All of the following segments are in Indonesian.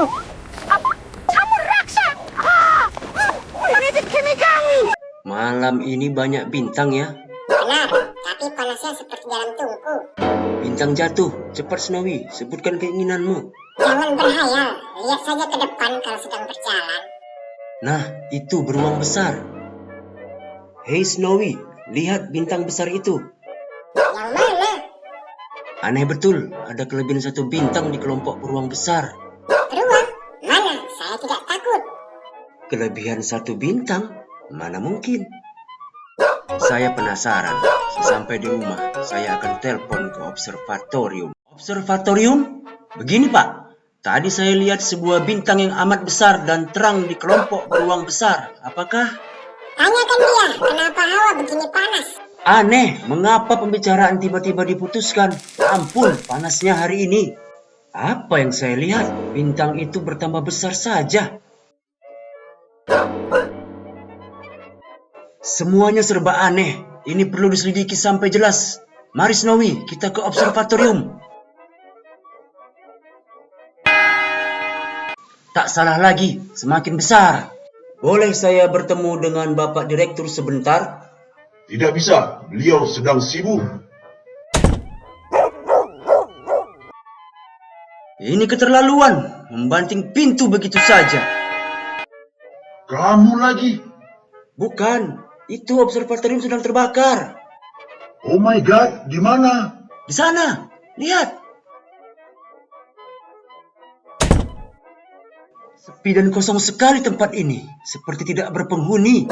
itu? Apa? Kamu raksa? Mendidik kami. Malam ini banyak bintang ya. Benar, tapi panasnya seperti dalam tungku. Bintang jatuh, cepat Snowy, sebutkan keinginanmu. Jangan berhayal, lihat saja ke depan kalau sedang berjalan. Nah, itu beruang besar. Hei Snowy, lihat bintang besar itu. Yang mana? Aneh betul, ada kelebihan satu bintang di kelompok beruang besar. Beruang? Mana? Saya tidak takut. Kelebihan satu bintang? Mana mungkin? Saya penasaran. Sampai di rumah, saya akan telepon ke observatorium. Observatorium? Begini Pak, tadi saya lihat sebuah bintang yang amat besar dan terang di kelompok beruang besar. Apakah? Tanyakan dia, kenapa hawa begini panas? Aneh, mengapa pembicaraan tiba-tiba diputuskan? Ampun, panasnya hari ini. Apa yang saya lihat? Bintang itu bertambah besar saja. Semuanya serba aneh. Ini perlu diselidiki sampai jelas. Mari Snowy, kita ke observatorium. Tak salah lagi, semakin besar. Boleh saya bertemu dengan Bapak Direktur sebentar? Tidak bisa, beliau sedang sibuk. Ini keterlaluan, membanting pintu begitu saja. Kamu lagi? Bukan, itu observatorium sedang terbakar. Oh my god, di mana? Di sana, lihat. Sepi dan kosong sekali tempat ini, seperti tidak berpenghuni.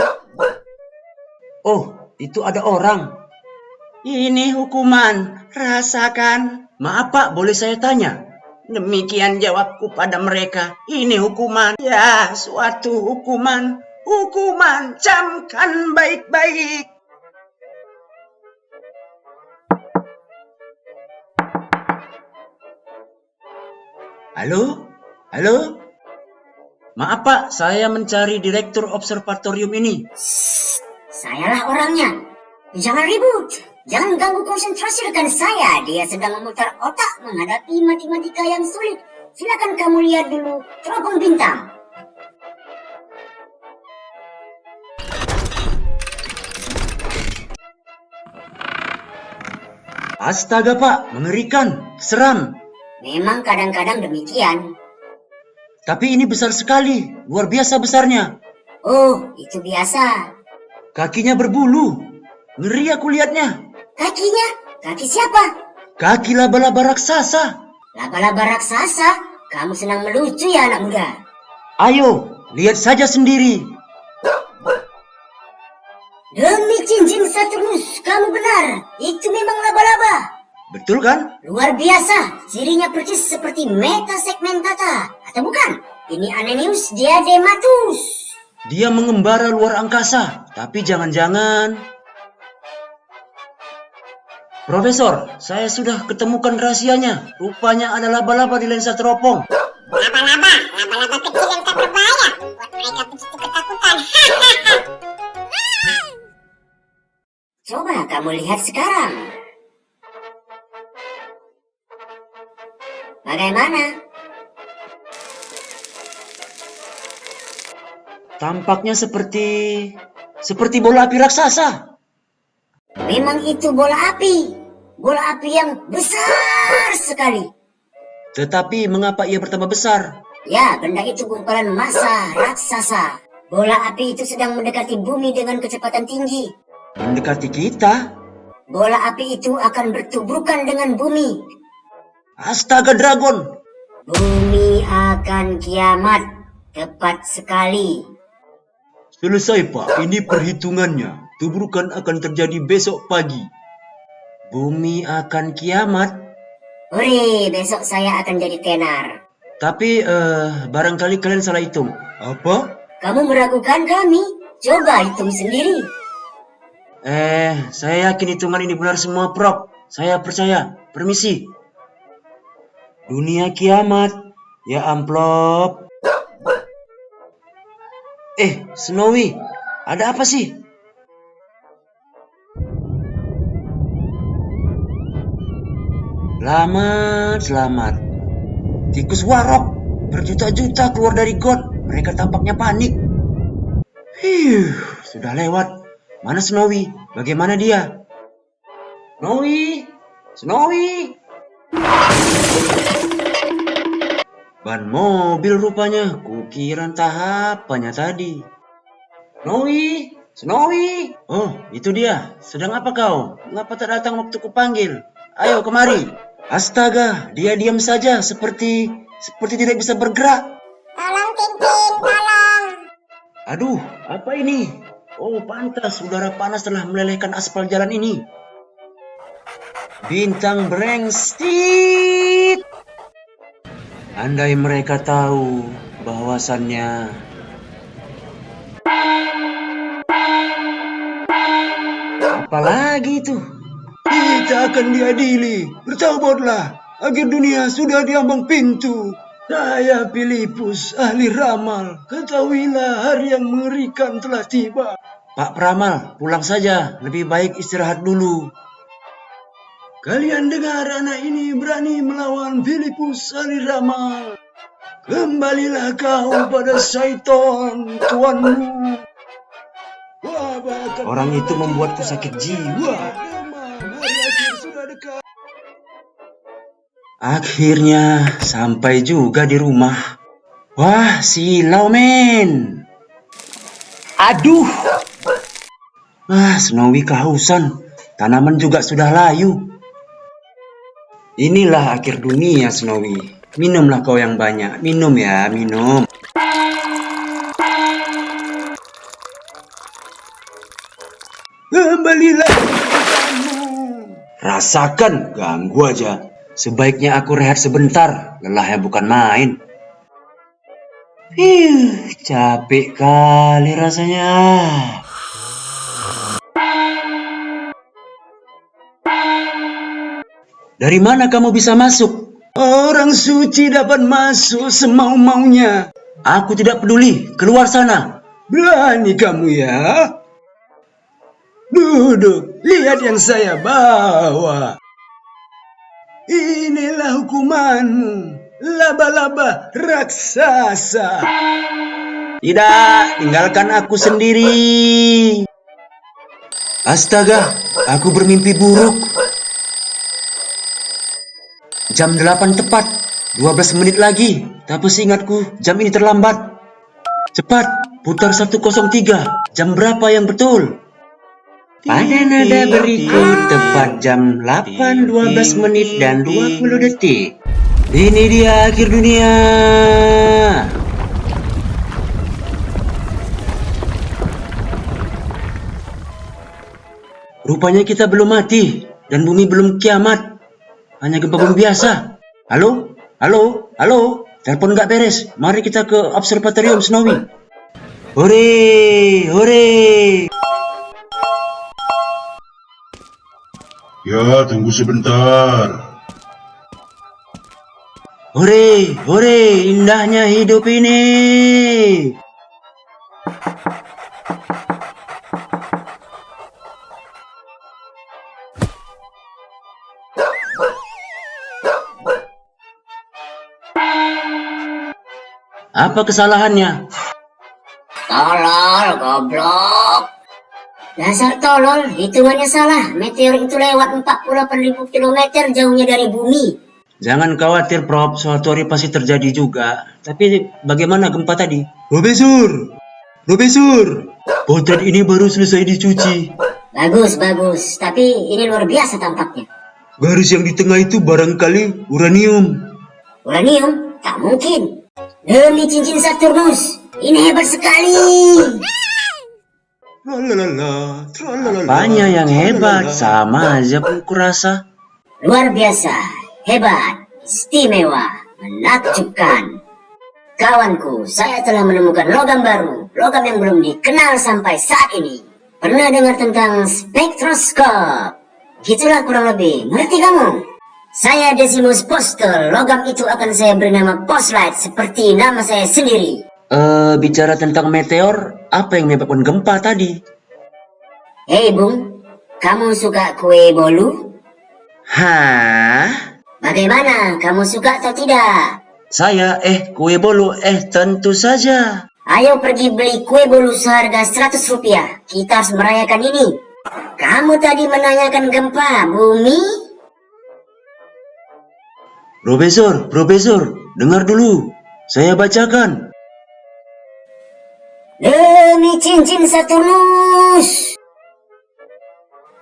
Oh, itu ada orang. Ini hukuman, rasakan. Maaf Pak, boleh saya tanya? Demikian jawabku pada mereka. Ini hukuman. Ya, suatu hukuman. Hukuman, camkan baik-baik. Halo? Halo? Maaf Pak, saya mencari direktur observatorium ini. Sayalah orangnya. Jangan ribut. Jangan ganggu konsentrasi rekan saya. Dia sedang memutar otak menghadapi matematika yang sulit. Silakan kamu lihat dulu teropong bintang. Astaga Pak, mengerikan, seram. Memang kadang-kadang demikian. Tapi ini besar sekali, luar biasa besarnya. Oh, itu biasa. Kakinya berbulu, ngeri aku lihatnya. Kakinya? Kaki siapa? Kaki laba-laba raksasa. Laba-laba raksasa? Kamu senang melucu ya anak muda? Ayo, lihat saja sendiri. Demi cincin Saturnus, kamu benar. Itu memang laba-laba. Betul kan? Luar biasa, cirinya persis seperti metasegmentata. Atau bukan? Ini Anenius diadematus. Dia mengembara luar angkasa, tapi jangan-jangan... Profesor, saya sudah ketemukan rahasianya. Rupanya ada laba-laba di lensa teropong. Laba-laba kecil yang tak berbahaya, membuat mereka begitu ketakutan. Coba kamu lihat sekarang. Bagaimana? Tampaknya seperti bola api raksasa. Memang itu bola api. Bola api yang besar sekali. Tetapi mengapa ia bertambah besar? Ya, benda itu gumpalan massa raksasa. Bola api itu sedang mendekati bumi dengan kecepatan tinggi. Mendekati kita? Bola api itu akan bertubrukan dengan bumi. Astaga dragon! Bumi akan kiamat. Tepat sekali. Selesai Pak, ini perhitungannya. Tubrukan akan terjadi besok pagi. Bumi akan kiamat. Hore, besok saya akan jadi tenar. Tapi barangkali kalian salah hitung. Apa? Kamu meragukan kami? Coba hitung sendiri. Saya yakin hitungan ini benar semua, Prof. Saya percaya. Permisi. Dunia kiamat. Ya amplop. Snowy. Ada apa sih? Selamat. Tikus warok. berjuta-juta keluar dari got. Mereka tampaknya panik. Sudah lewat. Mana Snowy? Bagaimana dia? Snowy! Snowy! Ban mobil rupanya. Kukira tahapannya tadi. Snowy! Snowy! Oh, itu dia. Sedang apa kau? Mengapa tak datang waktu kupanggil? Ayo kemari. Astaga, dia diam saja seperti tidak bisa bergerak. Tolong Tintin, tolong. Aduh, apa ini? Oh, pantas udara panas telah melelehkan aspal jalan ini. Bintang brengstit. Andai mereka tahu bahwasannya apalagi itu? Kita akan diadili. Bertaubatlah. Akhir dunia sudah diambang pintu. Saya Filipus, ahli ramal. Ketahuilah hari yang mengerikan telah tiba. Pak Peramal, pulang saja. Lebih baik istirahat dulu. Kalian dengar anak ini berani melawan Filipus, ahli ramal. Kembalilah kau pada syaitan, tuanmu. Orang itu membuatku sakit jiwa. Akhirnya sampai juga di rumah. Wah, silau men. Aduh. Snowy kehausan. Tanaman juga sudah layu. Inilah akhir dunia, Snowy. Minumlah kau yang banyak. Minum ya, minum. Kembalilah kamu. Rasakan, ganggu aja. Sebaiknya aku rehat sebentar. Lelahnya bukan main. Capek kali rasanya. Dari mana kamu bisa masuk? Orang suci dapat masuk semau-maunya. Aku tidak peduli. Keluar sana. Berani kamu ya? Duduk, lihat yang saya bawa. Inilah hukumanmu, laba-laba raksasa. Tidak, tinggalkan aku sendiri. Astaga, aku bermimpi buruk. Jam 8 tepat, 12 menit lagi. Tapi seingatku, jam ini terlambat. Cepat, putar 103. Jam berapa yang betul? Pada nada berikut tepat jam 8.12 menit dan 20 detik. Ini dia akhir dunia. Rupanya kita belum mati dan bumi belum kiamat. Hanya gempa bumi biasa. Halo? Halo? Halo? Telepon nggak beres. Mari kita ke observatorium Snowy. Hore! Hore! Ya, tunggu sebentar. Hore, hore, indahnya hidup ini. Apa kesalahannya? Tolol, goblok. Dasar tolol, hitungannya salah. Meteor itu lewat 48.000 km jauhnya dari bumi. Jangan khawatir, Prof. Suatu hari pasti terjadi juga. Tapi bagaimana gempa tadi? Profesor! Profesor! Potret ini baru selesai dicuci. Bagus, bagus. Tapi ini luar biasa tampaknya. Garis yang di tengah itu barangkali uranium. Uranium? Tak mungkin. Demi cincin Saturnus. Ini hebat sekali. Apanya yang hebat? Sama aja pun kurasa. Luar biasa, hebat, istimewa, menakjubkan. Kawanku, saya telah menemukan logam baru. Logam yang belum dikenal sampai saat ini. Pernah dengar tentang spektroskop? Gitulah kurang lebih, ngerti kamu? Saya Decimus Postel. Logam itu akan saya beri nama Postlight seperti nama saya sendiri. Bicara tentang meteor, apa yang menyebabkan gempa tadi? Hei Bung, kamu suka kue bolu? Hah? Bagaimana, kamu suka atau tidak? Saya, kue bolu, tentu saja. Ayo pergi beli kue bolu seharga 100 rupiah. Kita harus merayakan ini. Kamu tadi menanyakan gempa bumi? Profesor, dengar dulu. Saya bacakan. Demi cincin Saturnus,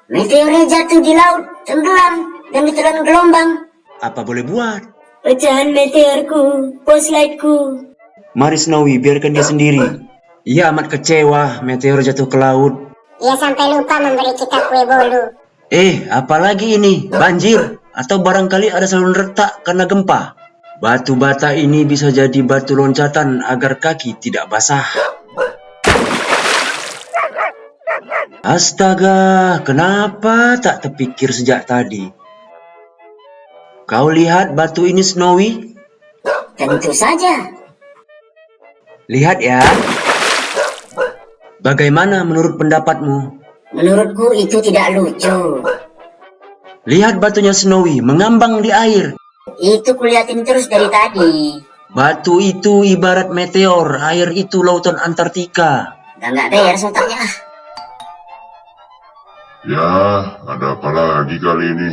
meteornya jatuh di laut, tenggelam, dan ditelan gelombang. Apa boleh buat? Pecahan meteorku, postlightku. Mari Snowy, biarkan dia sendiri. Ia amat kecewa meteor jatuh ke laut. Ia sampai lupa memberi kita kue bolu. Apalagi ini? Banjir? Atau barangkali ada saluran retak karena gempa? Batu bata ini bisa jadi batu loncatan agar kaki tidak basah. Astaga, kenapa tak terpikir sejak tadi? Kau lihat batu ini, Snowy? Tentu saja. Lihat ya. Bagaimana menurut pendapatmu? Menurutku itu tidak lucu. Lihat batunya Snowy mengambang di air. Itu kulihatin terus dari tadi. Batu itu ibarat meteor, air itu lautan Antartika. Nggak beres otaknya. Ya, ada apa lagi kali ini?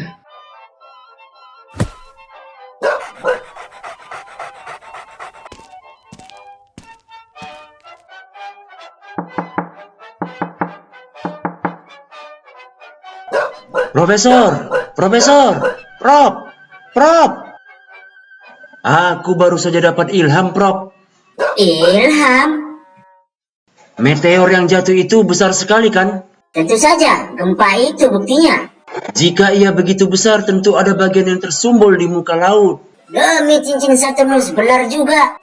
Profesor, Prof. Aku baru saja dapat ilham, Prof. Ilham? Meteor yang jatuh itu besar sekali kan? Tentu saja, gempa itu buktinya. Jika ia begitu besar, tentu ada bagian yang tersumbul di muka laut. Demi cincin Saturnus, benar juga.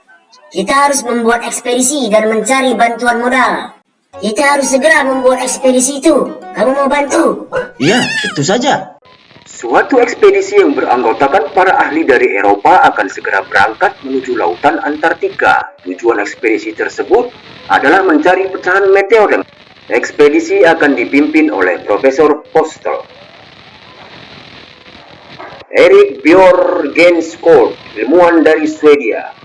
Kita harus membuat ekspedisi dan mencari bantuan modal. Kita harus segera membuat ekspedisi itu. Kamu mau bantu? Iya, tentu saja. Suatu ekspedisi yang beranggotakan para ahli dari Eropa akan segera berangkat menuju lautan Antartika. Tujuan ekspedisi tersebut adalah mencari pecahan meteor. Ekspedisi akan dipimpin oleh Profesor Postel, Erik Björgenskog, ilmuwan dari Swedia,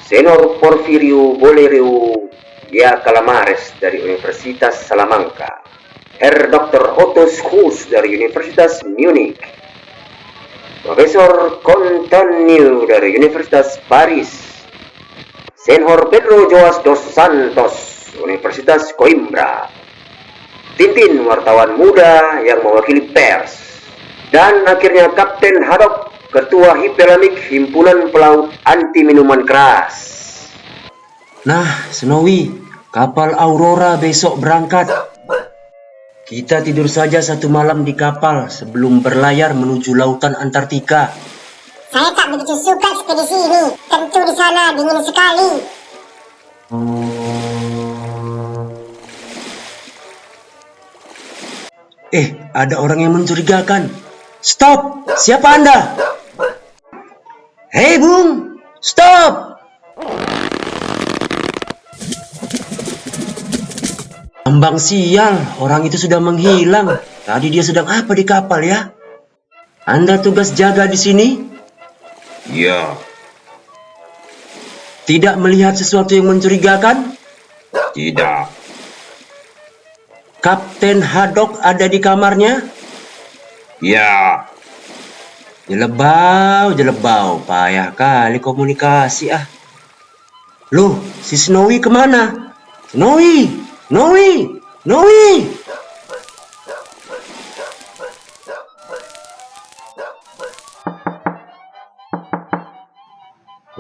Senor Porfirio Bolero Calamares dari Universitas Salamanca, Herr Dr. Otto Schulz dari Universitas Munich, Profesor Contanio dari Universitas Paris, Senhor Pedro Joas dos Santos, Universitas Coimbra, Tintin, wartawan muda yang mewakili pers, dan akhirnya Kapten Haddock, Ketua Hipelamik Himpunan Pelaut Anti Minuman Keras. Nah, Snowy, kapal Aurora besok berangkat. Kita tidur saja satu malam di kapal sebelum berlayar menuju lautan Antartika. Saya tak begitu suka ekspedisi ini. Tentu di sana dingin sekali. Ada orang yang mencurigakan. Stop! Siapa Anda? Hei, Bung! Stop! Ambang sial, orang itu sudah menghilang. Tadi dia sedang apa di kapal ya? Anda tugas jaga di sini? Ya. Tidak melihat sesuatu yang mencurigakan? Tidak. Kapten Haddock ada di kamarnya? Ya. Jelebau. Payah kali komunikasi ah. Loh, si Snowy kemana? Snowy!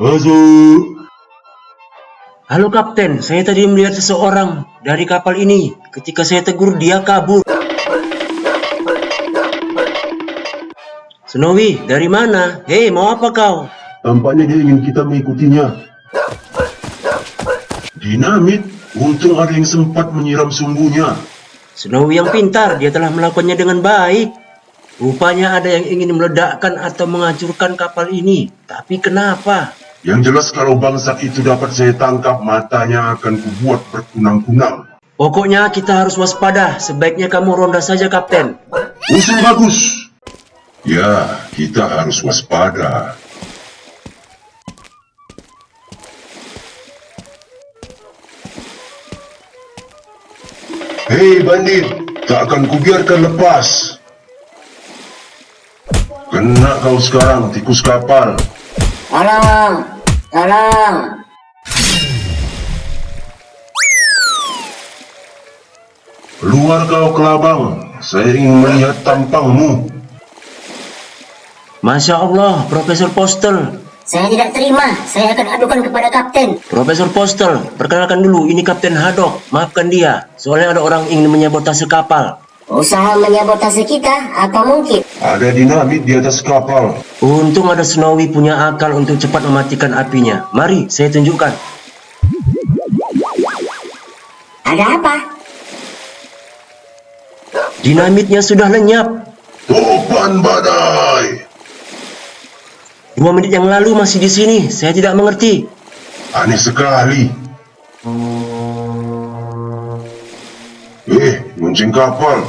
Masuk. Halo Kapten, saya tadi melihat seseorang dari kapal ini. Ketika saya tegur, dia kabur. Snowy, dari mana? Hei, mau apa kau? Tampaknya dia ingin kita mengikutinya. Dinamit. Untung ada yang sempat menyiram sumbunya. Snowy yang pintar, dia telah melakukannya dengan baik. Rupanya ada yang ingin meledakkan atau menghancurkan kapal ini. Tapi kenapa? Yang jelas kalau bangsat itu dapat saya tangkap, matanya akan kubuat berkunang-kunang. Pokoknya kita harus waspada. Sebaiknya kamu ronda saja, Kapten. Usul bagus. Ya, kita harus waspada. Hei bandit, tak akan kubiarkan lepas. Kena kau sekarang, tikus kapal. Tolong! Tolong! Keluar kau kelabang, saya ingin melihat tampangmu. Masya Allah, Profesor Postel. Saya tidak terima. Saya akan adukan kepada kapten. Profesor Postel, perkenalkan dulu, ini Kapten Haddock. Maafkan dia, soalnya ada orang ingin menyabotase kapal. Usaha menyabotase kita, apa mungkin? Ada dinamit di atas kapal. Untung ada Snowy punya akal untuk cepat mematikan apinya. Mari, saya tunjukkan. Ada apa? Dinamitnya sudah lenyap. Topan badai. 2 menit yang lalu masih di sini. Saya tidak mengerti. Aneh sekali. Lonceng kapal.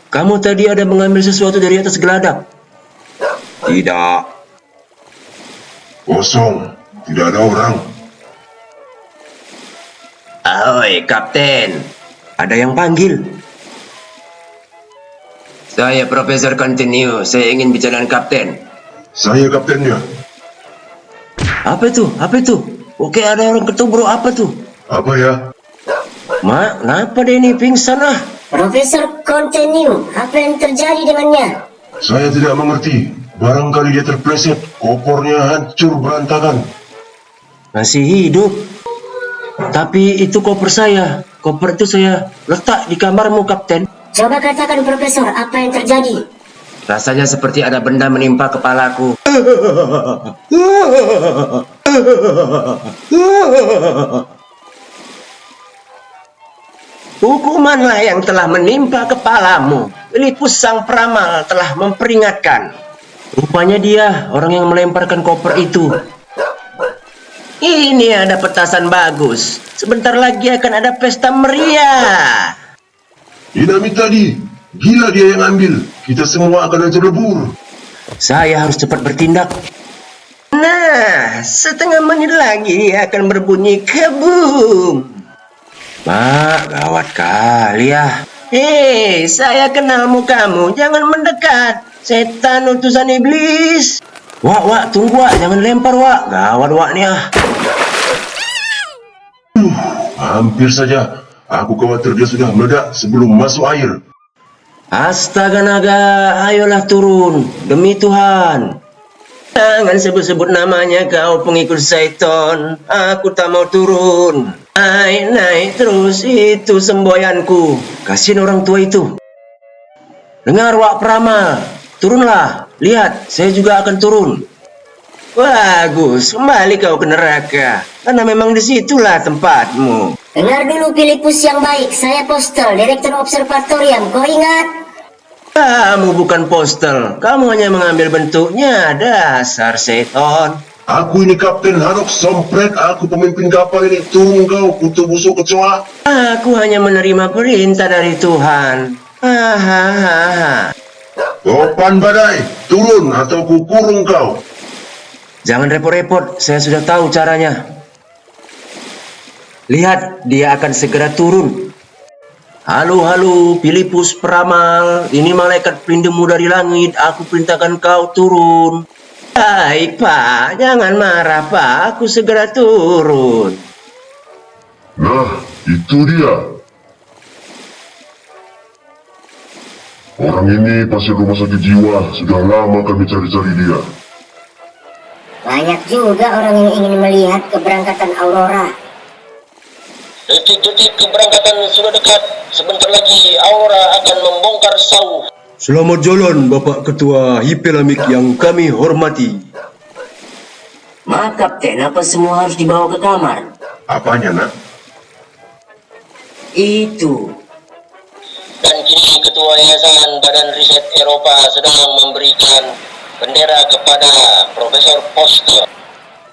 Kamu tadi ada mengambil sesuatu dari atas geladak? Tidak. Kosong. Tidak ada orang. Ahoy, Kapten. Ada yang panggil. Saya Profesor Continue. Saya ingin bicara dengan Kapten. Saya kaptennya. Apa itu? Apa itu? Oke, ada orang ketubruk. Apa tuh? Apa ya? Kenapa dia ini pingsan ah? Profesor Continue, apa yang terjadi dengannya? Saya tidak mengerti. Barangkali dia terpleset. Kopornya hancur berantakan. Masih hidup. Tapi itu koper saya. Koper itu saya letak di kamarmu, Kapten. Coba katakan, Profesor, apa yang terjadi? Rasanya seperti ada benda menimpa kepalaku. Hukumanlah yang telah menimpa kepalamu. Filipus sang peramal telah memperingatkan. Rupanya dia orang yang melemparkan koper itu. Ini ada petasan bagus. Sebentar lagi akan ada pesta meriah. Dinamit tadi. Gila dia yang ambil. Kita semua akan hancur lebur. Saya harus cepat bertindak. Nah, setengah menit lagi dia akan berbunyi kebum. Mak, gawat kali ya. Hei, saya kenal mukamu. Jangan mendekat. Setan utusan iblis. Wak, tunggu Wak. Jangan lempar Wak. Gawat Wak nih ah. Hampir saja. Aku khawatir dia sudah meledak sebelum masuk air. Astaga naga, ayolah turun. Demi Tuhan. Jangan sebut-sebut namanya kau pengikut Saiton. Aku tak mau turun. Naik terus, itu semboyanku. Kasihin orang tua itu. Dengar Wak Peramal. Turunlah. Lihat, saya juga akan turun. Bagus, kembali kau ke neraka. Karena memang disitulah tempatmu. Dengar dulu, Filipus yang baik. Saya Postel, Direktur Observatorium. Kau ingat? Kamu bukan Postel. Kamu hanya mengambil bentuknya. Dasar seton. Aku ini Kapten Haddock Sompret. Aku pemimpin kapal ini. Turun kau, kutu busuk kecoa. Aku hanya menerima perintah dari Tuhan. Hahaha. Topan badai, turun atau kukurung kau. Jangan repot-repot. Saya sudah tahu caranya. Lihat, dia akan segera turun. Halo, Filipus Peramal. Ini malaikat pelindungmu dari langit. Aku perintahkan kau turun. Baik, Pak. Jangan marah, Pak. Aku segera turun. Nah, itu dia. Orang ini pasien rumah sakit jiwa. Sudah lama kami cari-cari dia. Banyak juga orang yang ingin melihat keberangkatan Aurora. Detik-detik keberangkatan sudah dekat. Sebentar lagi Aurora akan membongkar sauh. Selamat jalan Bapak Ketua Hipelamik yang kami hormati. Maaf Kapten, apa semua harus dibawa ke kamar? Apanya, nak? Itu. Dan kini Ketua Yayasan Badan Riset Eropa sedang memberikan bendera kepada Profesor Postel.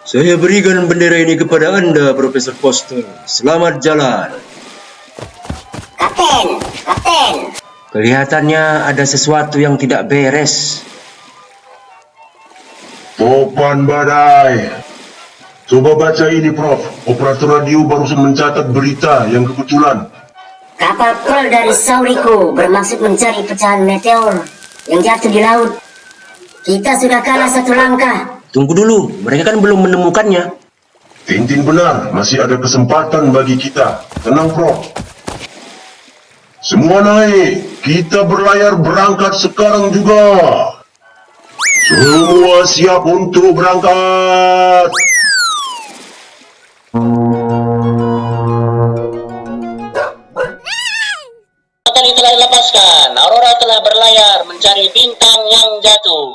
Saya berikan bendera ini kepada Anda, Profesor Postel. Selamat jalan. Kapten! Kelihatannya ada sesuatu yang tidak beres. Topan badai. Coba baca ini, Prof. Operator radio barusan mencatat berita yang kebetulan. Kapal Pearl dari Sauriko bermaksud mencari pecahan meteor yang jatuh di laut. Kita sudah kalah satu langkah. Tunggu dulu, mereka kan belum menemukannya. Tintin benar, masih ada kesempatan bagi kita. Tenang, Bro. Semua naik, kita berlayar berangkat sekarang juga. Semua siap untuk berangkat. Tali telah dilepaskan. Aurora telah berlayar mencari bintang yang jatuh.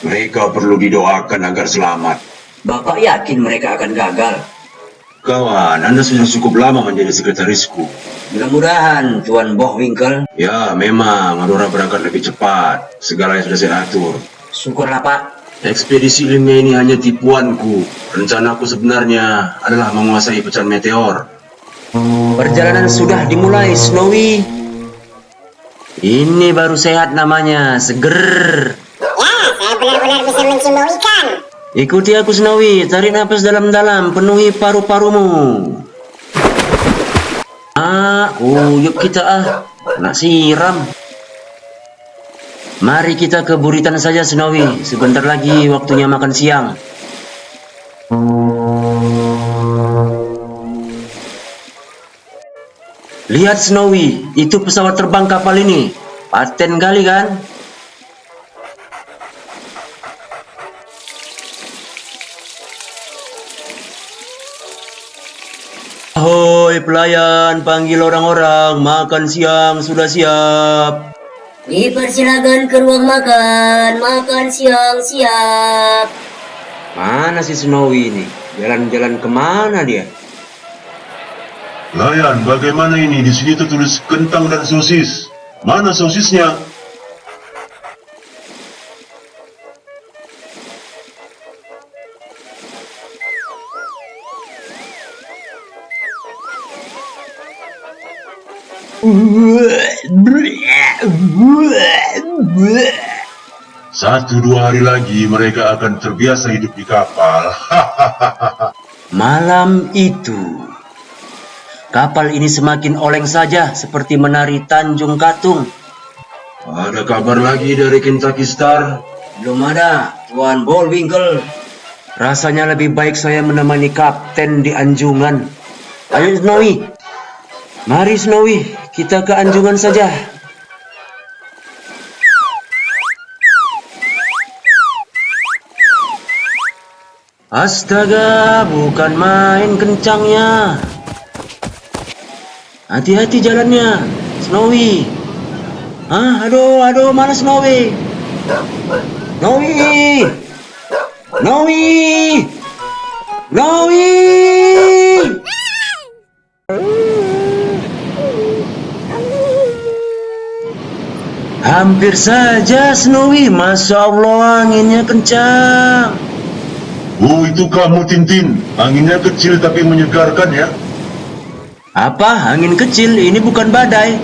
Mereka perlu didoakan agar selamat. Bapak yakin mereka akan gagal? Kawan, Anda sudah cukup lama menjadi sekretarisku. Mudah-mudahan, Tuan Bohwinkel. Ya, memang Aurora berangkat lebih cepat. Segalanya sudah saya atur. Syukurlah, Pak. Ekspedisi ilmiah ini hanya tipuanku. Rencanaku sebenarnya adalah menguasai pecahan meteor. Perjalanan sudah dimulai, Snowy. Ini baru sehat namanya, seger. Ya, saya benar-benar bisa mencium bau ikan. Ikuti aku, Snowy. Tarik napas dalam-dalam, penuhi paru-parumu. Yuk kita nak siram. Mari kita ke buritan saja, Snowy. Sebentar lagi waktunya makan siang. Lihat, Snowy, itu pesawat terbang kapal ini. Paten kali kan? Ahoy pelayan, panggil orang-orang, makan siang sudah siap. Dipersilakan ke ruang makan. Makan siang siap. Mana si Snowy ini? Jalan-jalan kemana dia? Layan, bagaimana ini? Di sini tertulis kentang dan sosis. Mana sosisnya? Satu dua hari lagi mereka akan terbiasa hidup di kapal. Malam itu, kapal ini semakin oleng saja seperti menari Tanjung Katung. Ada kabar lagi dari Kentucky Star? Belum ada, Tuan Bohwinkel. Rasanya lebih baik saya menemani kapten di anjungan. Ayo Snowy. Mari Snowy, kita ke anjungan saja. Astaga, bukan main kencangnya. Hati-hati jalannya, Snowy. Aduh, mana Snowy? Snowy! Snowy! Snowy! Hampir saja Snowy, Masya Allah anginnya kencang. Oh, itu kamu Tintin. Anginnya kecil tapi menyegarkan ya. Apa? Angin kecil? Ini bukan badai.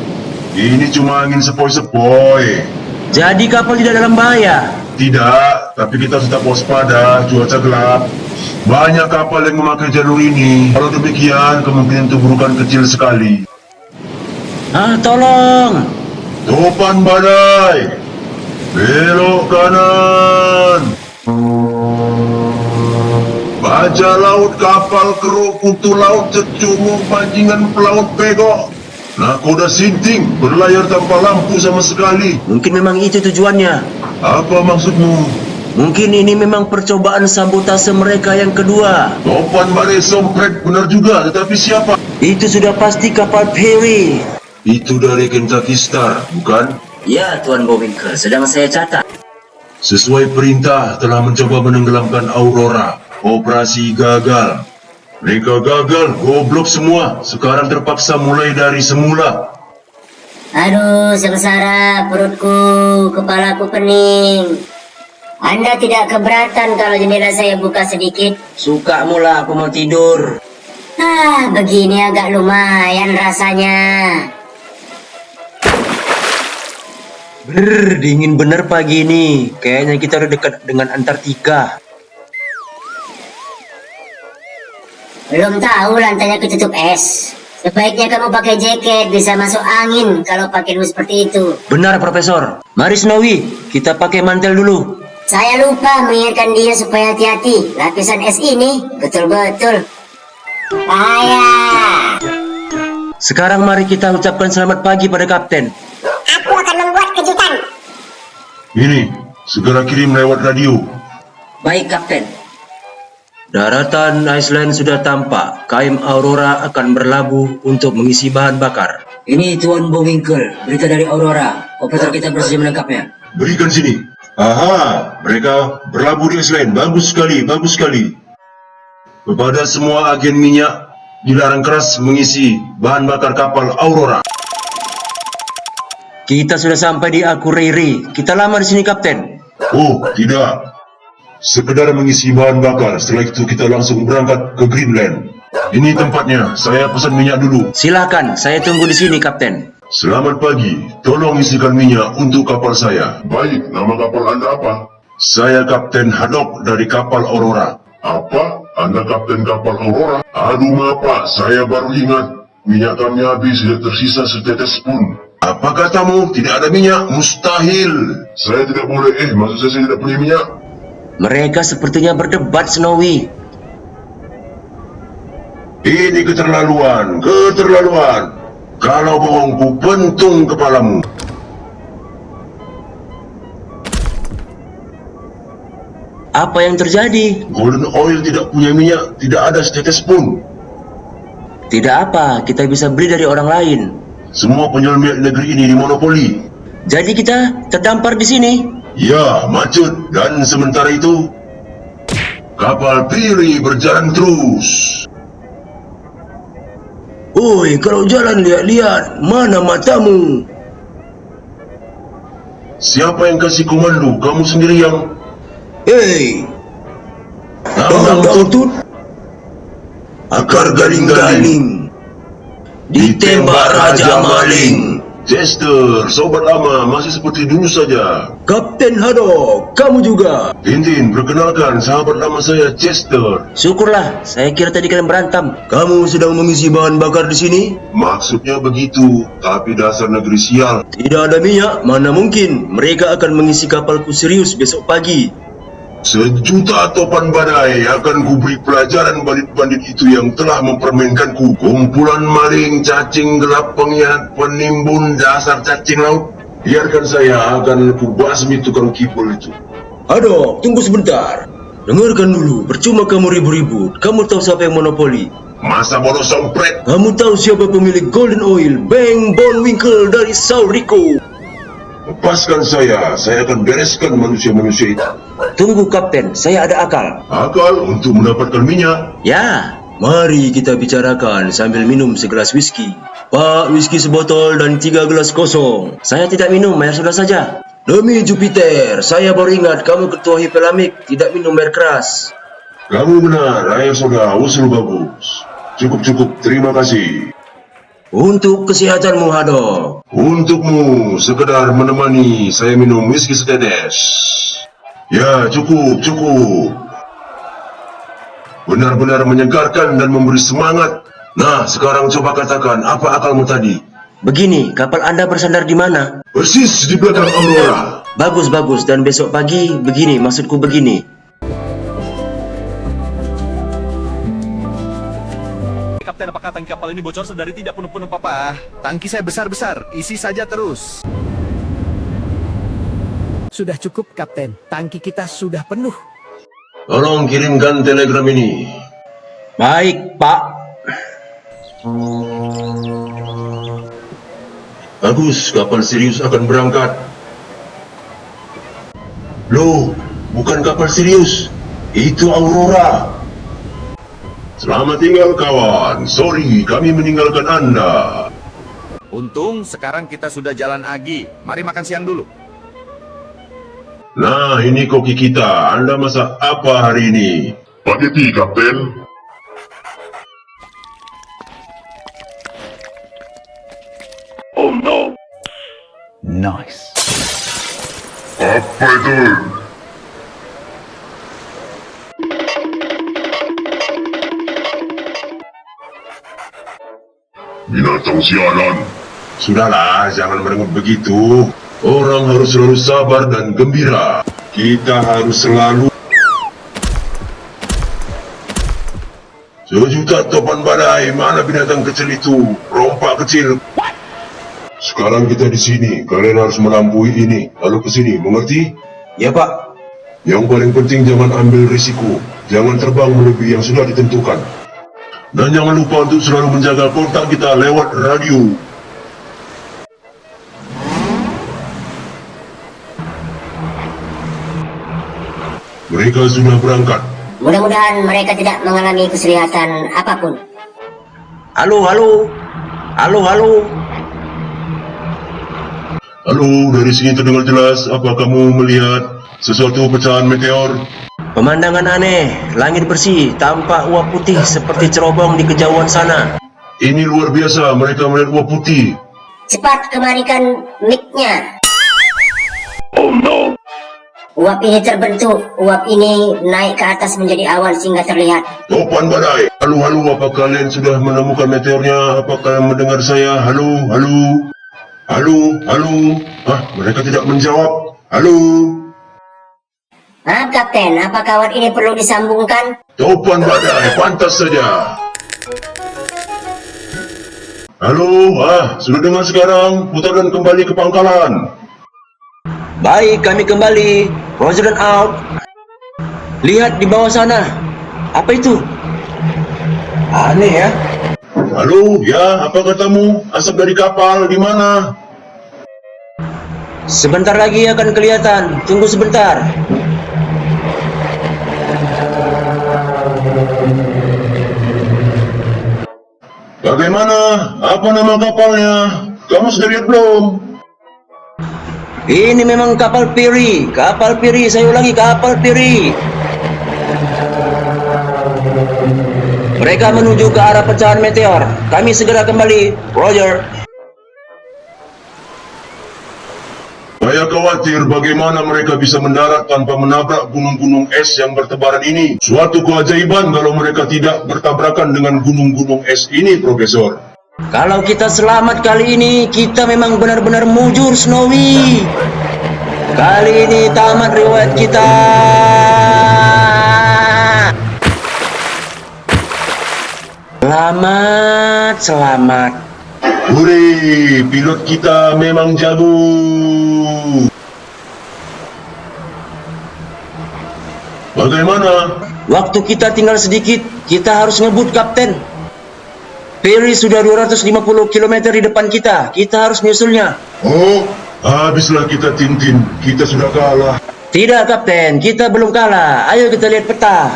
Ini cuma angin sepoi-sepoi. Jadi kapal tidak dalam bahaya. Tidak, tapi kita tetap waspada, cuaca gelap. Banyak kapal yang memakai jalur ini. Kalau demikian, kemungkinan tuburukan kecil sekali. Tolong. Topan badai. Belok kanan. Baja laut kapal kru kutu laut cecungu pancingan pelaut pegok. Nakoda sinting berlayar tanpa lampu sama sekali. Mungkin memang itu tujuannya. Apa maksudmu? Mungkin ini memang percobaan sabotase mereka yang kedua. Topan badai sompret benar juga, tetapi siapa? Itu sudah pasti kapal Perry. Itu dari Kentucky Star, bukan? Ya, Tuan Bohwinkel, sedang saya catat. Sesuai perintah telah mencoba menenggelamkan Aurora. Operasi gagal. Mereka gagal, goblok semua. Sekarang terpaksa mulai dari semula. Aduh, sengsara perutku, kepalaku pening. Anda tidak keberatan kalau jendela saya buka sedikit? Suka mula aku mau tidur. Begini agak lumayan rasanya. Dingin bener pagi ini. Kayaknya kita udah dekat dengan Antartika. Belum tahu lantainya ketutup es. Sebaiknya kamu pakai jaket, bisa masuk angin kalau pakai dulu seperti itu. Benar, Profesor. Mari Snowy, kita pakai mantel dulu. Saya lupa mengingatkan dia supaya hati-hati. Lapisan es ini betul-betul bahaya. Sekarang mari kita ucapkan selamat pagi pada Kapten. Aku akan membuat kejutan. Ini, segera kirim lewat radio. Baik, Kapten. Daratan Iceland sudah tampak. KM Aurora akan berlabuh untuk mengisi bahan bakar. Ini Tuan Bullwinkle, berita dari Aurora. Operator kita bersedia menangkapnya. Berikan sini. Aha, mereka berlabuh di Iceland. Bagus sekali, bagus sekali. Kepada semua agen minyak, dilarang keras mengisi bahan bakar kapal Aurora. Kita sudah sampai di Akureyri. Kita lama di sini, Kapten. Oh, tidak. Sekedar mengisi bahan bakar, setelah itu kita langsung berangkat ke Greenland. Ini tempatnya, saya pesan minyak dulu. Silakan, saya tunggu di sini, Kapten. Selamat pagi, tolong isikan minyak untuk kapal saya. Baik, nama kapal Anda apa? Saya Kapten Haddock dari kapal Aurora. Apa? Anda Kapten kapal Aurora? Aduh maaf Pak, saya baru ingat. Minyak kami habis, tidak tersisa setetes pun. Apa katamu? Tidak ada minyak? Mustahil. Saya tidak boleh, maksud saya tidak punya minyak. Mereka sepertinya berdebat, Snowy. Ini keterlaluan, keterlaluan. Kalau bohong, ku pentung kepalamu. Apa yang terjadi? Golden Oil tidak punya minyak, tidak ada setetes pun. Tidak apa, kita bisa beli dari orang lain. Semua penjual minyak negeri ini dimonopoli. Jadi kita terdampar di sini. Ya, macet. Dan sementara itu, kapal Piri berjalan terus. Oi, kalau jalan lihat-lihat, mana matamu? Siapa yang kasih komando? Kamu sendiri yang... Hei, Tambang tutut, akar galing-galing. ditembak Raja Maling. Chester, sobat lama, masih seperti dulu saja. Kapten Haddock, kamu juga. Tintin, perkenalkan sahabat lama saya, Chester. Syukurlah, saya kira tadi kalian berantem. Kamu sedang mengisi bahan bakar di sini? Maksudnya begitu, tapi dasar negeri sial. Tidak ada minyak, mana mungkin. Mereka akan mengisi kapalku serius besok pagi. Sejuta topan badai akan kuberi pelajaran bandit-bandit itu yang telah mempermainkanku. Kumpulan maling, cacing gelap, pengkhianat, penimbun, dasar cacing laut. Biarkan saya akan kubasmi tukang kibul itu. Haddock, tunggu sebentar. Dengarkan dulu, percuma kamu ribut-ribut. Kamu tahu siapa yang monopoli? Masa bodoh sompret. Kamu tahu siapa pemilik Golden Oil? Bang Bullwinkle dari Sao Rico. Lepaskan saya akan bereskan manusia-manusia itu. Tunggu Kapten, saya ada akal. Akal untuk mendapatkan minyak. Ya, mari kita bicarakan sambil minum segelas whisky. Pak, whisky sebotol dan 3 gelas kosong. Saya tidak minum, air soda saja. Demi Jupiter, saya baru ingat kamu ketua Hipelamik, tidak minum air keras. Kamu benar, air soda usul bagus. Cukup, terima kasih. Untuk kesehatanmu, Haddock. Untukmu, sekedar menemani saya minum whisky setetes. Ya, cukup. Benar-benar menyegarkan dan memberi semangat. Nah, sekarang coba katakan, apa akalmu tadi? Begini, kapal Anda bersandar di mana? Persis di belakang Aurora. Bagus, dan besok pagi begini, maksudku begini. Kapten, apakah tangki kapal ini bocor sedari tidak penuh-penuh papa? Tangki saya besar-besar, isi saja terus. Sudah cukup, Kapten. Tangki kita sudah penuh. Tolong kirimkan telegram ini. Baik, Pak. Bagus, kapal Sirius akan berangkat. Loh, bukan kapal Sirius. Itu Aurora. Selamat tinggal kawan. Sorry, kami meninggalkan Anda. Untung sekarang kita sudah jalan Agi. Mari makan siang dulu. Nah, ini koki kita. Anda masak apa hari ini? Spaghetti, Kapten. Oh no. Nice. Apa itu? binatang sialan. Sudahlah, jangan merengut begitu. Orang harus selalu sabar dan gembira. Kita harus selalu... Sejuta topan badai, mana binatang kecil itu? Rompak kecil. Sekarang kita di sini, kalian harus melampaui ini. Lalu ke sini, mengerti? Ya, Pak. Yang paling penting jangan ambil risiko. Jangan terbang melebihi yang sudah ditentukan. Dan jangan lupa untuk selalu menjaga kontak kita lewat radio. Mereka sudah berangkat. Mudah-mudahan mereka tidak mengalami keselihatan apapun. Halo, halo. Halo, halo. Halo, dari sini terdengar jelas. Apa kamu melihat sesuatu pecahan meteor? Pemandangan aneh, langit bersih, tampak uap putih seperti cerobong di kejauhan sana. Ini luar biasa, mereka melihat uap putih. Cepat kemarikan mic-nya. Oh no! Uap ini terbentuk. Uap ini naik ke atas menjadi awan sehingga terlihat. Topan badai. Halo, halo, apa kalian sudah menemukan meteornya? Apa kalian mendengar saya? Halo, halo. Halo, halo. Mereka tidak menjawab. Halo. Maaf Kapten, apa kawan ini perlu disambungkan? Topan badai, pantas saja. Halo, sudah dengar sekarang? Putarkan kembali ke pangkalan. Baik, kami kembali. Roger and out. Lihat di bawah sana. Apa itu? Aneh ya. Halo, ya, apa katamu? Asap dari kapal, di mana? Sebentar lagi akan kelihatan. Tunggu sebentar. Bagaimana? Apa nama kapalnya? Kamu sudah lihat belum? Ini memang kapal Piri. Kapal Piri, saya ulangi, kapal Piri. Mereka menuju ke arah pecahan meteor. Kami segera kembali. Roger. Saya khawatir bagaimana mereka bisa mendarat tanpa menabrak gunung-gunung es yang bertebaran ini. Suatu keajaiban kalau mereka tidak bertabrakan dengan gunung-gunung es ini, Profesor. Kalau kita selamat kali ini, kita memang benar-benar mujur, Snowy. Kali ini tamat riwayat kita. Selamat, selamat. Hore, pilot kita memang jago. Bagaimana? Waktu kita tinggal sedikit, kita harus ngebut, Kapten. Perry sudah 250 km di depan kita. Kita harus menyusulnya. Oh, habislah kita Tintin. Kita sudah kalah. Tidak, Kapten. Kita belum kalah. Ayo kita lihat peta.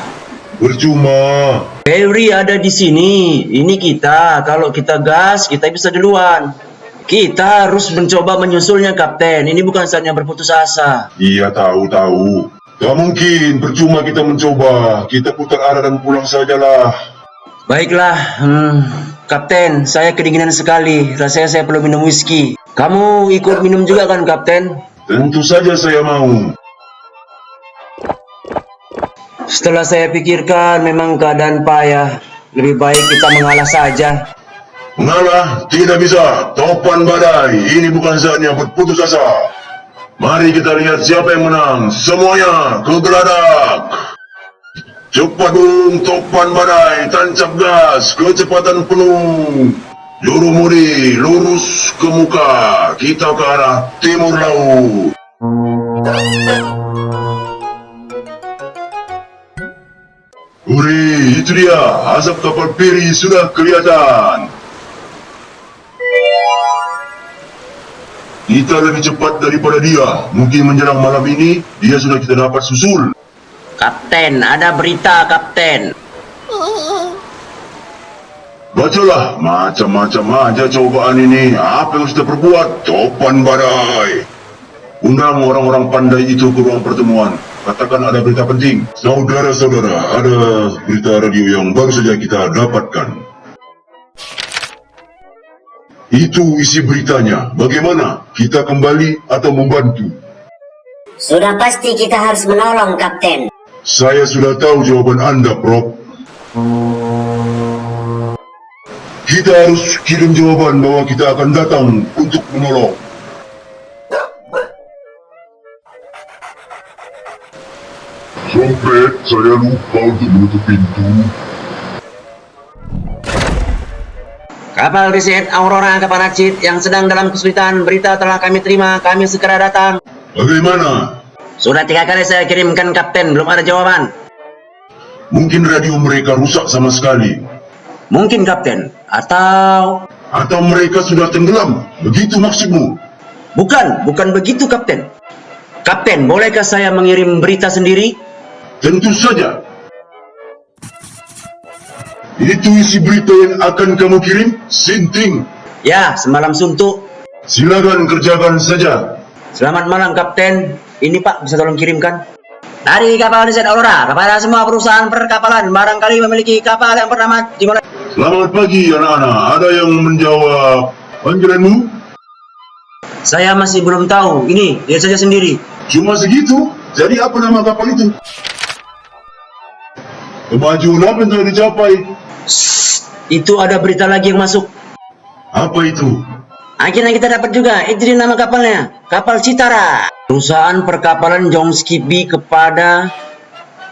Percuma. Perry ada di sini. Ini kita. Kalau kita gas, kita bisa duluan. Kita harus mencoba menyusulnya, Kapten. Ini bukan saatnya berputus asa. Iya, tahu. Tak mungkin. Percuma kita mencoba. Kita putar arah dan pulang sajalah. Baiklah, Kapten, saya kedinginan sekali. Rasanya saya perlu minum whisky. Kamu ikut minum juga kan, Kapten? Tentu saja saya mau. Setelah saya pikirkan, memang keadaan payah. Lebih baik kita mengalah saja. Mengalah? Tidak bisa. Topan badai. Ini bukan saatnya berputus asa. Mari kita lihat siapa yang menang. Semuanya ke geladak. Cepat dong, topan badai, tancap gas, kecepatan penuh. Jurumudi, lurus ke muka, kita ke arah timur laut. Hore, itu dia, asap kapal Piri sudah kelihatan. Kita lebih cepat daripada dia. Mungkin menjelang malam ini, dia sudah kita dapat susul. Kapten, ada berita, Kapten. Bacalah, macam-macam aja cobaan ini. Apa yang sudah perbuat? Topan badai. Undang orang-orang pandai itu ke ruang pertemuan. Katakan ada berita penting. Saudara-saudara, ada berita radio yang baru saja kita dapatkan. Itu isi beritanya. Bagaimana? Kita kembali atau membantu? Sudah pasti kita harus menolong, Kapten. Saya sudah tahu jawaban Anda, Prof. Kita harus kirim jawaban bahwa kita akan datang untuk menolong. Sobat, saya lupa untuk menutup pintu. Kapal riset Aurora Kapanacit yang sedang dalam kesulitan, berita telah kami terima, kami segera datang. Bagaimana? Sudah 3 kali saya kirimkan Kapten, belum ada jawaban. Mungkin radio mereka rusak sama sekali. Mungkin Kapten, atau mereka sudah tenggelam. Begitu maksudmu? bukan begitu Kapten. Kapten, bolehkah saya mengirim berita sendiri? Tentu saja. Itu isi berita yang akan kamu kirim, Sinting. Ya, semalam suntuk. Silakan kerjakan saja. Selamat malam Kapten. Ini Pak, bisa tolong kirimkan? Dari kapal riset Aurora kepada semua perusahaan perkapalan barangkali memiliki kapal yang bernama dimulai. Selamat pagi anak-anak. Ada yang menjawab panggilanmu? Saya masih belum tahu. Ini, lihat saja sendiri. Cuma segitu? Jadi apa nama kapal itu? Kemajuan apa yang telah dicapai? Itu ada berita lagi yang masuk. Apa itu? Akhirnya kita dapat juga. Itu dia nama kapalnya. Kapal Citara. Perusahaan perkapalan John Skippy kepada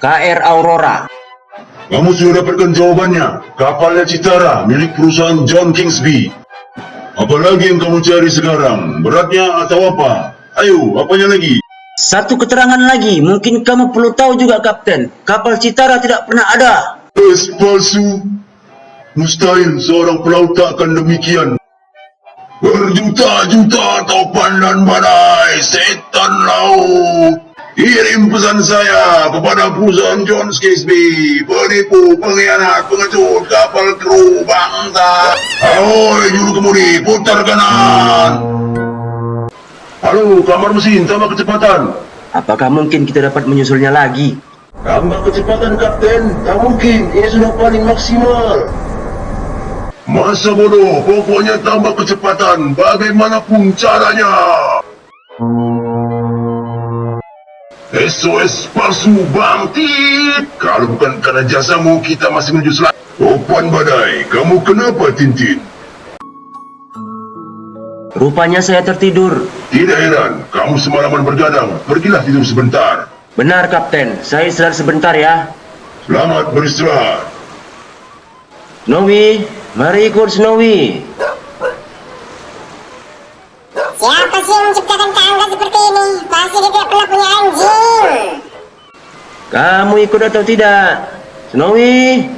KR Aurora. Kamu sudah dapatkan jawabannya. Kapalnya Citara, milik perusahaan John Kingsby. Apalagi yang kamu cari sekarang? Beratnya atau apa? Ayo, apanya lagi? Satu keterangan lagi. Mungkin kamu perlu tahu juga Kapten. Kapal Citara tidak pernah ada. Palsu. Mustahil seorang pelaut tak akan demikian. Berjuta-juta topan dan badai, setan laut. Kirim pesan saya kepada perusahaan John Kingsby, penipu, pengkhianat, pengecut, kapal kru bangsa. Ahoy, juru kemudi, putar kanan. Halo, kamar mesin, tambah kecepatan. Apakah mungkin kita dapat menyusulnya lagi? Tambah kecepatan, Kapten. Tak mungkin, ini sudah paling maksimal. Masa bodoh, pokoknya tambah kecepatan, bagaimanapun caranya. SOS palsu bangkit. Kalau bukan karena jasamu, kita masih menuju selatan. Topan badai, kamu kenapa, Tintin? Rupanya saya tertidur. Tidak heran, kamu semalaman bergadang. Pergilah tidur sebentar. Benar Kapten, saya istirahat sebentar ya. Selamat beristirahat. Snowy, mari ikut Snowy. Siapa sih yang menciptakan tangga seperti ini? Pasti dia tidak pernah punya anjing. Kamu ikut atau tidak? Snowy?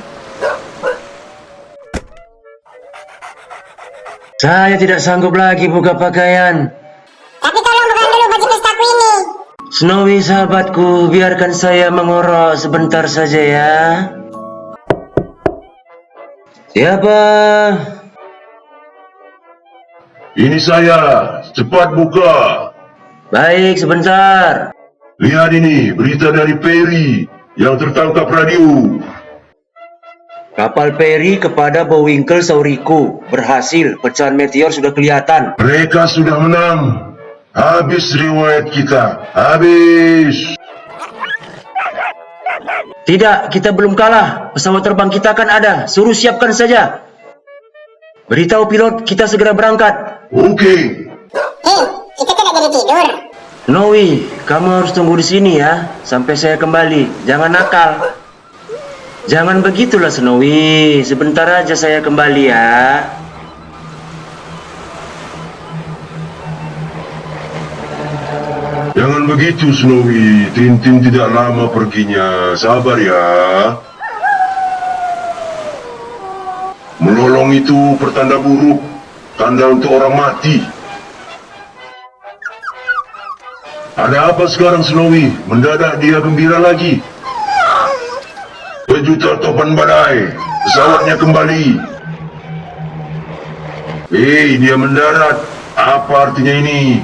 Saya tidak sanggup lagi buka pakaian. Tapi tolong bukan dulu baju pestaku ini. Snowy sahabatku, biarkan saya mengorok sebentar saja ya. Siapa? Ini saya, cepat buka. Baik, sebentar. Lihat ini, berita dari Perry yang tertangkap radio. Kapal Perry kepada Bowinkle Sauriku. Berhasil, pecahan meteor sudah kelihatan. Mereka sudah menang. Habis riwayat kita. Habis. Tidak, kita belum kalah. Pesawat terbang kita akan ada. Suruh siapkan saja. Beritahu pilot, kita segera berangkat. Oke. Hei, kita tidak jadi tidur. Snowy, kamu harus tunggu di sini ya. Sampai saya kembali. Jangan nakal. Jangan begitulah Snowy. Sebentar aja saya kembali ya. Jangan begitu, Snowy. Tintin tidak lama perginya. Sabar ya. Menolong itu pertanda buruk. Tanda untuk orang mati. Ada apa sekarang, Snowy? Mendadak dia gembira lagi. Berjuta topan badai. Pesawatnya kembali. Hei, dia mendarat. Apa artinya ini?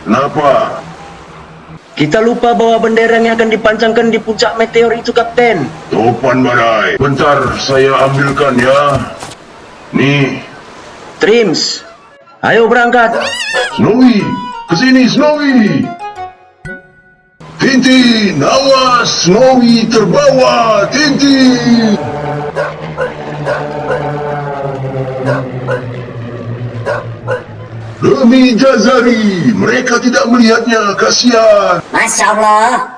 Kenapa? Kita lupa bahwa bendera yang akan dipancangkan di puncak meteor itu, Kapten. Topan badai. Bentar, saya ambilkan ya. Nih. Trims, ayo berangkat. Snowy, kesini Snowy. Tintin, awas, Snowy terbawa, Tintin. Demi Jazari, mereka tidak melihatnya, kasihan. Masya Allah.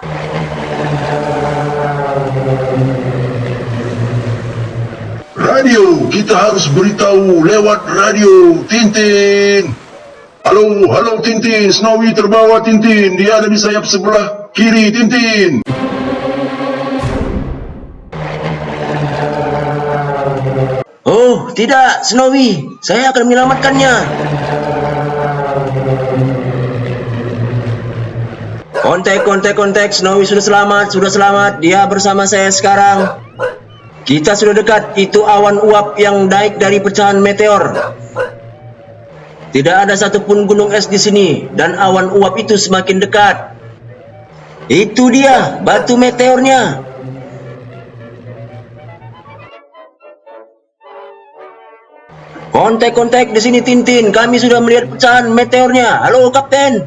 Radio, kita harus beritahu lewat radio. Tintin. Halo, halo Tintin. Snowy terbawa Tintin. Dia ada di sayap sebelah kiri Tintin. Oh, tidak, Snowy. Saya akan menyelamatkannya. Kontak. Snowy sudah selamat. Dia bersama saya sekarang. Kita sudah dekat. Itu awan uap yang naik dari pecahan meteor. Tidak ada satupun gunung es di sini. Dan awan uap itu semakin dekat. Itu dia, batu meteornya. Kontak di sini Tintin. Kami sudah melihat pecahan meteornya. Halo, Kapten.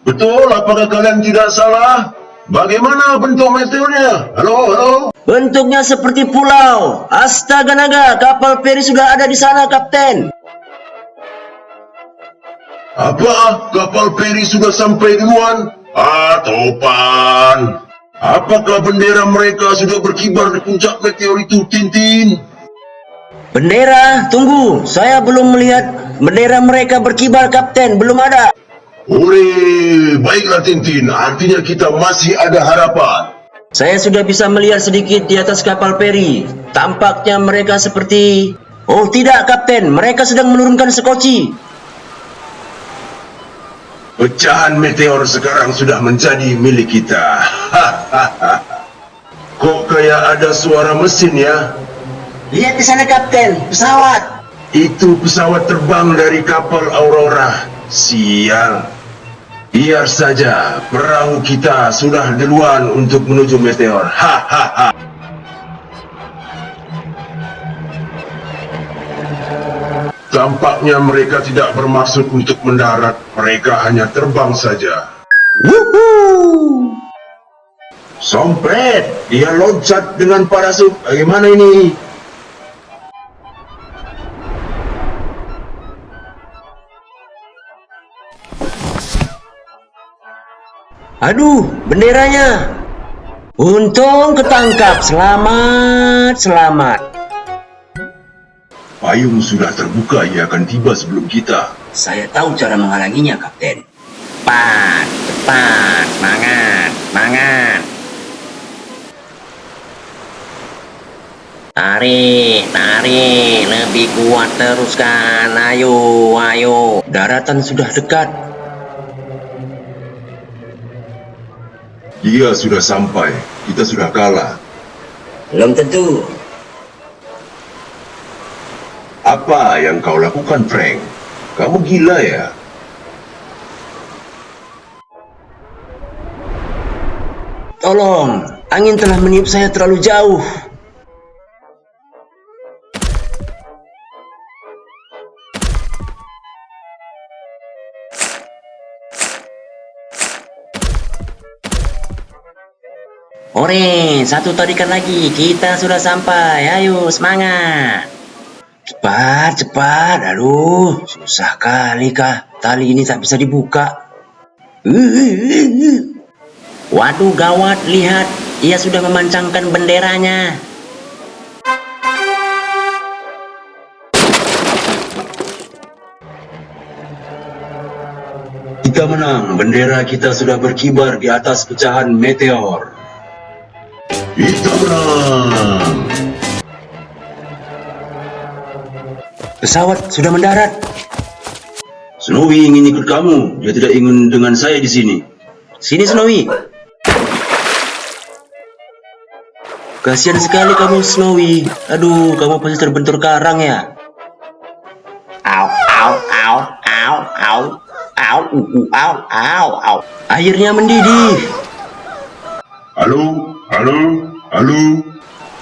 Betul, apakah kalian tidak salah? Bagaimana bentuk meteornya? Halo. Bentuknya seperti pulau. Astaga naga, kapal feri sudah ada di sana, Kapten. Apa? Kapal feri sudah sampai duluan? Topan. Apakah bendera mereka sudah berkibar di puncak meteor itu, Tintin? Bendera, tunggu. Saya belum melihat bendera mereka berkibar, Kapten. Belum ada. Hore, baiklah Tintin. Artinya kita masih ada harapan. Saya sudah bisa melihat sedikit di atas kapal feri. Tampaknya mereka seperti... Oh tidak, Kapten. Mereka sedang menurunkan sekoci. Pecahan meteor sekarang sudah menjadi milik kita. Kok kayak ada suara mesin ya? Lihat di sana, Kapten. Pesawat. Itu pesawat terbang dari kapal Aurora. Sial. Biar saja, perahu kita sudah duluan untuk menuju meteor. Tampaknya mereka tidak bermaksud untuk mendarat. Mereka hanya terbang saja. Wuhuu. Sompret, dia loncat dengan parasut. Bagaimana ini? Aduh, benderanya. Untung ketangkap. Selamat. Payung sudah terbuka, ia akan tiba sebelum kita. Saya tahu cara menghalanginya, Kapten. Cepat, semangat. Tarik, lebih kuat teruskan. Ayo. Daratan sudah dekat. Dia sudah sampai, kita sudah kalah. Belum tentu. Apa yang kau lakukan, Frank? Kamu gila ya? Tolong, angin telah meniup saya terlalu jauh. Ore, satu tarikan lagi. Kita sudah sampai. Ayo, semangat. Cepat. Aduh, susah kali kah. Tali ini tak bisa dibuka. Waduh, gawat. Lihat, ia sudah memancangkan benderanya. Kita menang. Bendera kita sudah berkibar di atas pecahan meteor. Kita menang. Pesawat sudah mendarat. Snowy ingin ikut kamu. Dia tidak ingin dengan saya di sini. Sini, Snowy. Kasihan sekali kamu, Snowy. Aduh, kamu pasti terbentur karang ya. Au. Airnya mendidih.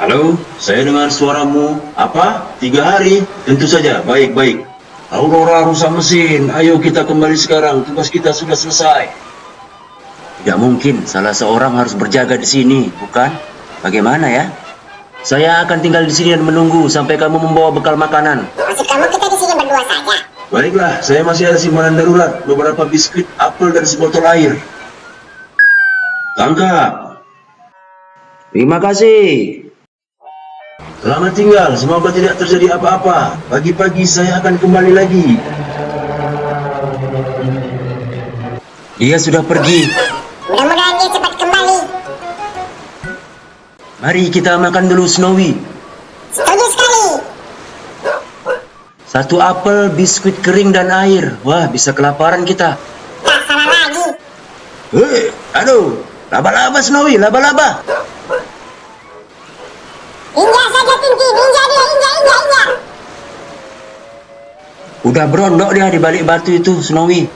Halo, saya dengar suaramu. Apa? 3 hari? Tentu saja, baik. Aurora rusak mesin. Ayo kita kembali sekarang. Tugas kita sudah selesai. Tidak mungkin, salah seorang harus berjaga di sini, bukan? Bagaimana ya? Saya akan tinggal di sini dan menunggu sampai kamu membawa bekal makanan. Maksud kamu kita di sini berdua saja? Baiklah, saya masih ada simpanan darurat, beberapa biskuit, apel, dan sebotol air. Tangkap. Terima kasih. Selamat tinggal, semoga tidak terjadi apa-apa. Pagi-pagi saya akan kembali lagi. Dia sudah pergi. Mudah-mudahan dia cepat kembali. Mari kita makan dulu, Snowy. Setuju sekali. 1 apel, biskuit kering, dan air. Wah, bisa kelaparan kita. Tak salah lagi. Hei, aduh. Laba-laba, Snowy, laba-laba. Injak saja Tintin, injak dia, injak. Udah berondok dia di balik batu itu, Snowy.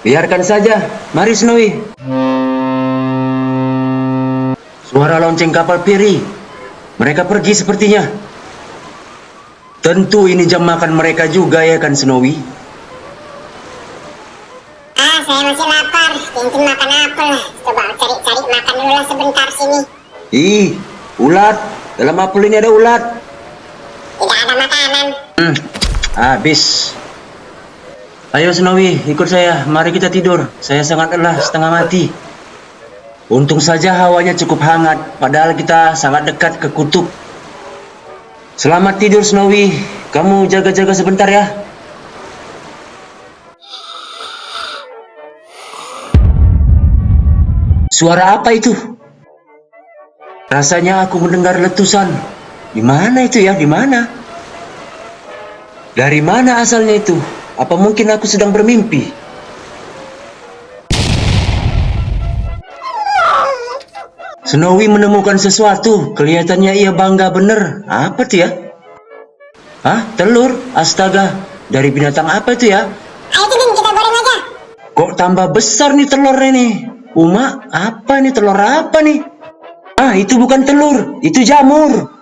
Biarkan saja. Mari, Snowy. Suara lonceng kapal Piri. Mereka pergi sepertinya. Tentu ini jam makan mereka juga ya kan, Snowy? Saya masih lapar. Tintin makan apel. Coba cari-cari makan dulu lah sebentar sini. Ih, ulat. Dalam apel ini ada ulat. Tidak ada makanan. Habis. Ayo Snowy, ikut saya. Mari kita tidur. Saya sangat lelah, setengah mati. Untung saja hawanya cukup hangat, padahal kita sangat dekat ke kutub. Selamat tidur Snowy. Kamu jaga-jaga sebentar ya. Suara apa itu? Rasanya aku mendengar letusan. Di mana itu ya? Di mana? Dari mana asalnya itu? Apa mungkin aku sedang bermimpi? Snowy menemukan sesuatu. Kelihatannya ia bangga bener. Apa tuh ya? Hah? Telur? Astaga. Dari binatang apa itu ya? Ayo Tintin, kita goreng aja. Kok tambah besar nih telurnya nih? Uma, apa nih? Telur apa nih? Ah, itu bukan telur. Itu jamur.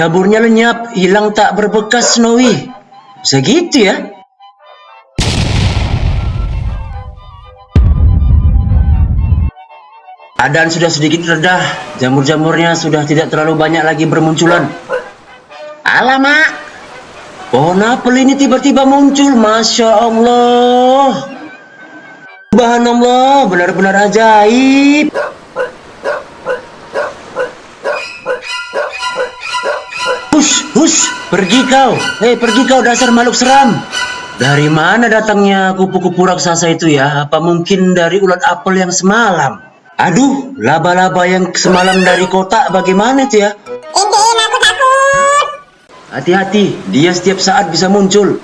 Jamurnya lenyap, hilang tak berbekas Snowy. Bisa gitu ya? Keadaan sudah sedikit redah. Jamur-jamurnya sudah tidak terlalu banyak lagi bermunculan. Alamak, pohon apel ini tiba-tiba muncul. Masya Allah. Subhanallah, benar-benar ajaib. Hush, pergi kau. Pergi kau dasar makhluk seram. Dari mana datangnya kupu-kupu raksasa itu ya? Apa mungkin dari ulat apel yang semalam? Aduh, laba-laba yang semalam dari kotak bagaimana itu ya? Tintin, aku takut. Hati-hati, dia setiap saat bisa muncul.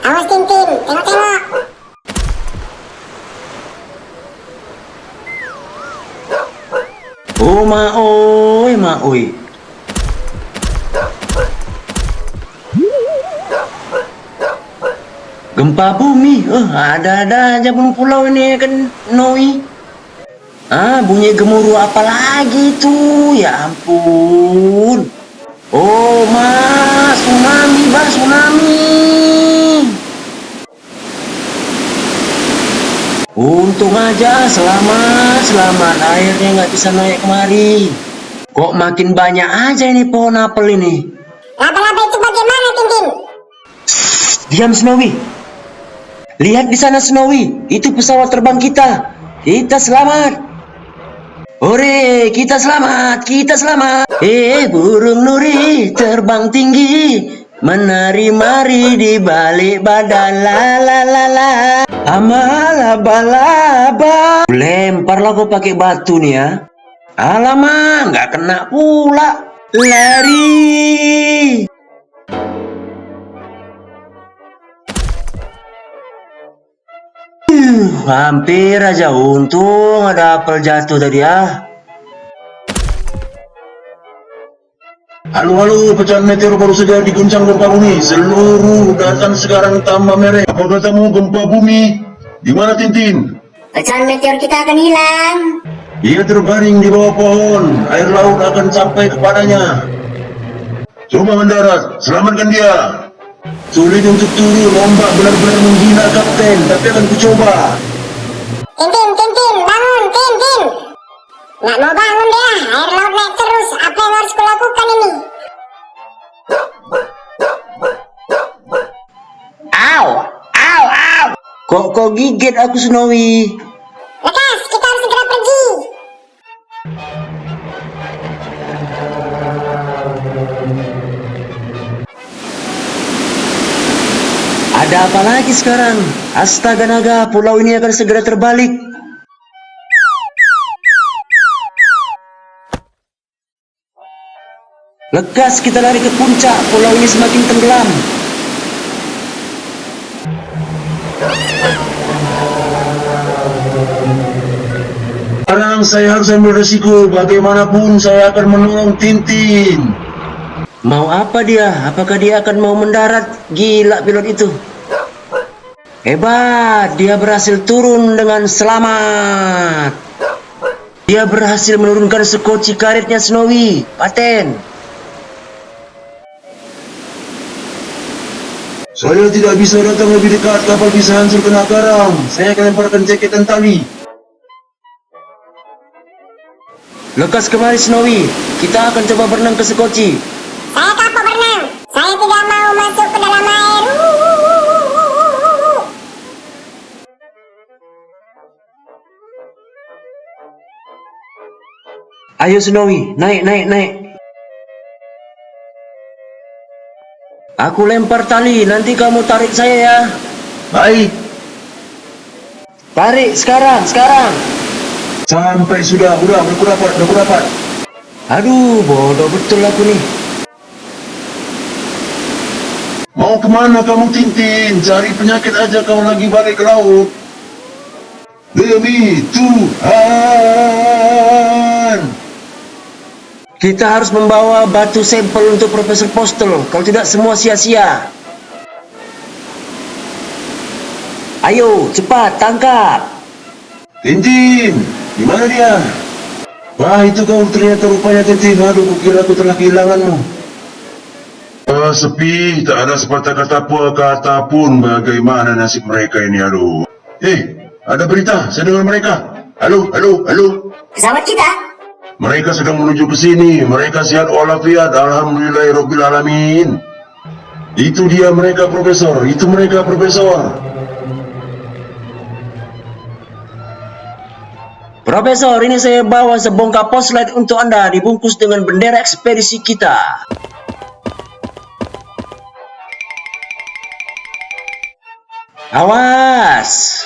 Awas Tintin, tengok-tengok. Oh maoi. Gempa bumi, ada-ada aja pulau ini kan, Noi. Bunyi gemuruh apa lagi itu? Ya ampun. Oh, Mas, tsunami. Untung aja selamat. Airnya nggak bisa naik kemari. Kok makin banyak aja ini pohon apel ini? Laba-laba itu bagaimana Tintin? Diam Snowy. Lihat di sana Snowy, itu pesawat terbang kita. Kita selamat. Hore, kita selamat. Burung nuri terbang tinggi, menari-mari di balik badan. La. Laba-laba. Lemparlah kau pakai batu nih ya. Alamak, nggak kena pula. Lari. Hampir aja, untung ada apel jatuh tadi ya. Halo, pecahan meteor baru saja diguncang gempa bumi. Seluruh daratan sekarang tambah merah. Apa katamu gempa bumi? Di mana Tintin? Pecahan meteor kita akan hilang. Ia terbaring di bawah pohon. Air laut akan sampai kepadanya. Coba mendarat, selamatkan dia. Sulit untuk turun, ombak benar-benar menghina Kapten, tapi akan kucoba. Tintin, bangun, Tintin. Nggak mau bangun dia, air laut naik terus. Apa yang harus kulakukan ini? Au! Au! Au! Kok gigit aku, Snowy? Lekas, kita harus segera pergi. Ada apa lagi sekarang? Astaga naga, pulau ini akan segera terbalik. Lekas kita lari ke puncak, pulau ini semakin tenggelam. Sekarang saya harus ambil resiko. Bagaimanapun saya akan menolong Tintin. Mau apa dia? Apakah dia akan mau mendarat? Gila pilot itu. Hebat, dia berhasil turun dengan selamat. Dia berhasil menurunkan sekoci karetnya Snowy. Paten. Saya tidak bisa datang lebih dekat. Kapal bisa hancur kena garam. Saya akan lemparkan jaket dan tali. Lekas kemari Snowy. Kita akan coba berenang ke sekoci. Saya kapal berenang. Saya tidak mau masuk ke dalam air. Ayo Snowy, naik. Aku lempar tali, nanti kamu tarik saya ya. Baik. Tarik sekarang. Sampai sudah aku dapat. Aduh, bodoh betul aku nih. Mau kemana kamu Tintin? Cari penyakit aja kau lagi balik ke laut. Demi Tuhan. Kita harus membawa batu sampel untuk Profesor Postel. Kalau tidak semua sia-sia. Ayo, cepat tangkap. Tintin, di mana dia? Wah, itu kau ternyata rupanya Tintin. Aduh, kukira aku telah kehilanganmu. Sepi, tak ada sepatah kata pun. Bagaimana nasib mereka ini, aduh. Ada berita, saya dengar mereka. Halo. Pesawat kita? Mereka sedang menuju ke sini. Mereka sehat walafiat, alhamdulillahirabbil alamin. Itu dia mereka, Profesor. Profesor, ini saya bawa sebongkah poslet untuk Anda, dibungkus dengan bendera ekspedisi kita. Awas!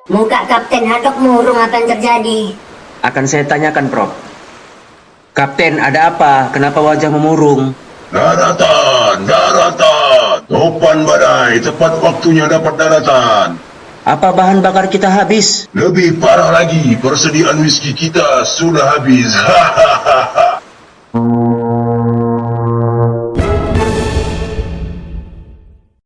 Muka Kapten Haddock murung, apa yang terjadi? Akan saya tanyakan, Prof. Kapten, ada apa? Kenapa wajah memurung? Daratan. Topan badai, tepat waktunya dapat daratan. Apa bahan bakar kita habis? Lebih parah lagi, persediaan whisky kita sudah habis. Hahaha.